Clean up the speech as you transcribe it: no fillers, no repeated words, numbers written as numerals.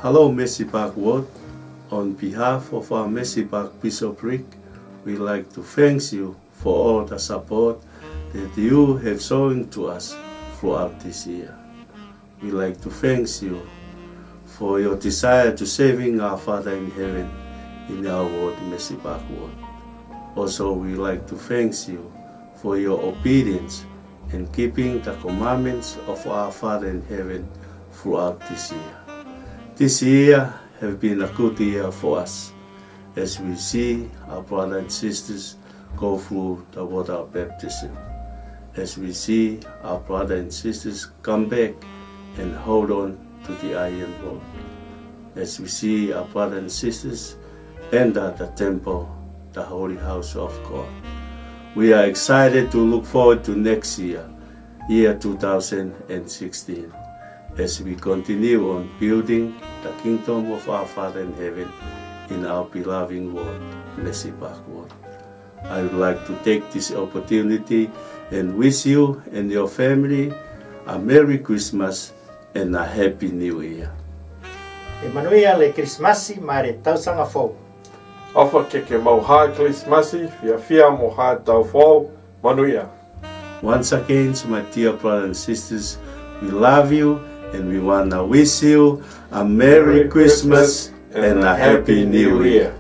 Hello, Mercy Park Ward. On behalf of our Mercy Park Bishopric, we'd like to thank you for all the support that you have shown to us throughout this year. We'd like to thank you for your desire to saving our Father in heaven in our ward, Mercy Park Ward. Also, we'd like to thank you for your obedience in keeping the commandments of our Father in heaven throughout this year. This year has been a good year for us as we see our brothers and sisters go through the water of baptism, as we see our brothers and sisters come back and hold on to the iron rod, as we see our brothers and sisters enter the temple, the holy house of God. We are excited to look forward to next year, year 2016, as we continue on building the kingdom of our Father in heaven in our beloved ward, Mercy Park Ward. I would like to take this opportunity and wish you and your family a Merry Christmas and a Happy New Year. Emanuia le Krismasi mare tausanga fou. Afa ke mauha Krismasi, fia moha tau fou, manuia. Once again, to my dear brothers and sisters, we love you and we want to wish you a Merry Christmas and a Happy New Year.